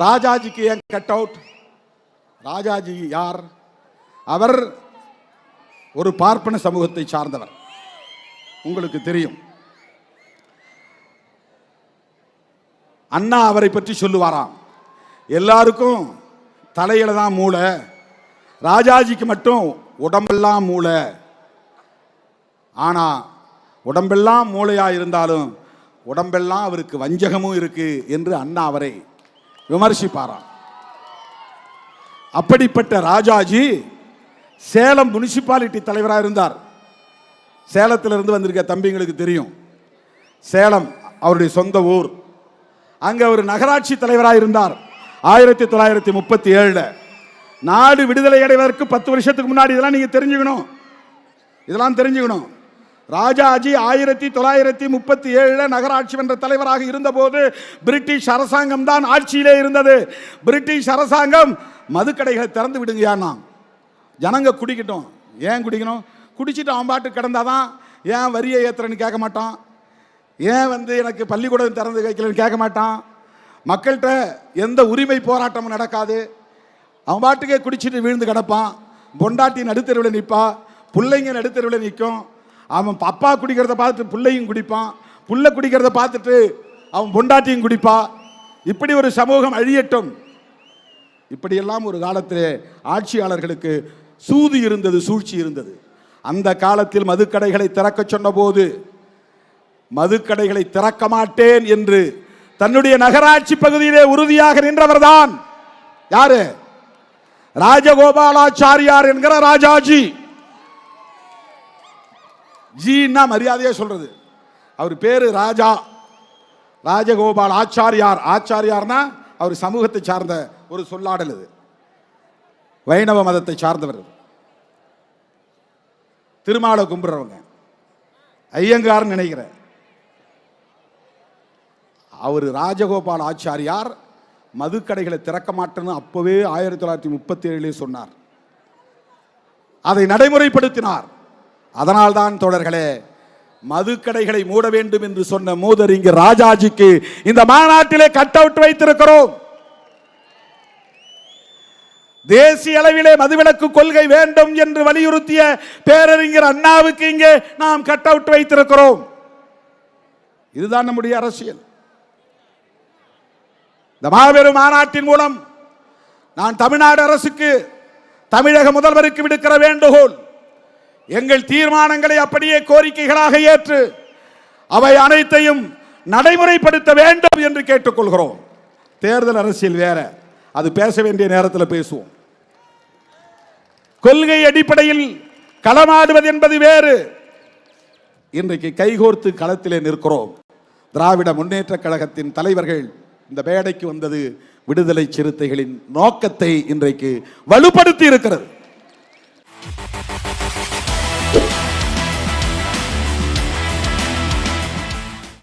ராஜாஜிக்கு ஏன் cut out? Rajaji யார்? அவர் ஒரு பார்ப்பன சமூகத்தை சார்ந்தவர், உங்களுக்கு தெரியும். அண்ணா அவரை பற்றி சொல்லுவாராம், எல்லாருக்கும் தலையில தான் மூளை, ராஜாஜிக்கு மட்டும் உடம்பெல்லாம் மூளை. ஆனா உடம்பெல்லாம் மூளையா இருந்தாலும் உடம்பெல்லாம் அவருக்கு வஞ்சகமும் இருக்கு என்று அண்ணா அவரை விமர்சிப்பாராம். அப்படிப்பட்ட ராஜாஜி சேலம் முனிசிபாலிட்டி தலைவராக இருந்தார். சேலத்திலிருந்து வந்திருக்க தம்பிங்களுக்கு தெரியும், சேலம் அவருடைய சொந்த ஊர். அங்க ஒரு நகராட்சி தலைவராக இருந்தார் 1937. நாடு விடுதலை அடைவதற்கு 10 வருஷத்துக்கு முன்னாடி. இதெல்லாம் நீங்க தெரிஞ்சுக்கணும், இதெல்லாம் தெரிஞ்சுக்கணும். ராஜாஜி 1937 நகராட்சி மன்ற தலைவராக இருந்தபோது பிரிட்டிஷ் அரசாங்கம் தான் ஆட்சியிலே இருந்தது. பிரிட்டிஷ் அரசாங்கம் மதுக்கடைகளை திறந்து விடுங்கயான்னா, ஜனங்க குடிக்கட்டும். ஏன் குடிக்கணும்? குடிச்சிட்டு அவன் பாட்டு கிடந்தாதான். ஏன் வரியை ஏத்துறன்னு கேட்க மாட்டான், ஏன் எனக்கு பள்ளிக்கூடம் திறந்து வைக்கலன்னு கேட்க மாட்டான். மக்கள்கிட்ட எந்த உரிமை போராட்டமும் நடக்காது. அவன் பாட்டுக்கே குடிச்சிட்டு விழுந்து கிடப்பான். பொண்டாட்டி நடுத்தெருவில் நிற்பா, பிள்ளைங்க நடுத்தெருவில் நிற்கும். அவன் அப்பா குடிக்கிறத பார்த்துட்டு பிள்ளையும் குடிப்பான், புள்ள குடிக்கிறத பார்த்துட்டு அவன் பொண்டாட்டியும் குடிப்பா. இப்படி ஒரு சமூகம் அழியட்டும். இப்படியெல்லாம் ஒரு காலத்திலே ஆட்சியாளர்களுக்கு சூது இருந்தது, சூழ்ச்சி இருந்தது. அந்த காலத்தில் மதுக்கடைகளை திறக்க சொன்ன போது மதுக்கடைகளை திறக்க மாட்டேன் என்று தன்னுடைய நகராட்சி பகுதியிலே உறுதியாக நின்றவர் தான் யாரு? ராஜகோபாலாச்சாரியார் என்கிற ராஜாஜி. ஜீன்னா மரியாதையா சொல்றது, அவர் பேரு ராஜா, ராஜகோபால் ஆச்சாரியார். ஆச்சாரியார்னா அவர் சமூகத்தை சார்ந்த ஒரு சொல்லாடல். இது வைணவ மதத்தை சார்ந்தவர். திருமாலை கும்பிடுறவங்க, ஐயங்கார் நினைக்கிற அவர் ராஜகோபால் ஆச்சாரியார் மதுக்கடைகளை திறக்க மாட்டேன்னு அப்பவே 1937 சொன்னார். அதை நடைமுறைப்படுத்தினார். அதனால்தான் தோழர்களே, மதுக்கடைகளை மூட வேண்டும் என்று சொன்ன மூதறிஞர் ராஜாஜிக்கு இந்த மாநாட்டிலே கட் அவுட் வைத்திருக்கிறோம். தேசிய அளவிலே மதுவிலக்கு கொள்கை வேண்டும் என்று வலியுறுத்திய பேரறிஞர் அண்ணாவுக்கு இங்கே நாம் கட் அவுட் வைத்திருக்கிறோம். இதுதான் நம்முடைய அரசியல். இந்த மாபெரும் மாநாட்டின் மூலம் நான் தமிழ்நாடு அரசுக்கு, தமிழக முதல்வருக்கு விடுக்கிற வேண்டுகோள், எங்கள் தீர்மானங்களை அப்படியே கோரிக்கைகளாக ஏற்று அவை அனைத்தையும் நடைமுறைப்படுத்த வேண்டும் என்று கேட்டுக்கொள்கிறோம். தேர்தல் அரசியல் வேற, அது பேச வேண்டிய நேரத்தில் பேசுவோம். கொள்கை அடிப்படையில் களமாடுவது என்பது வேறு. இன்றைக்கு கைகோர்த்து களத்திலே நிற்கிறோம். திராவிட முன்னேற்ற கழகத்தின் தலைவர்கள் இந்த மேடைக்கு வந்தது விடுதலை சிறுத்தைகளின் நோக்கத்தை இன்றைக்கு வலுப்படுத்தி இருக்கிறது.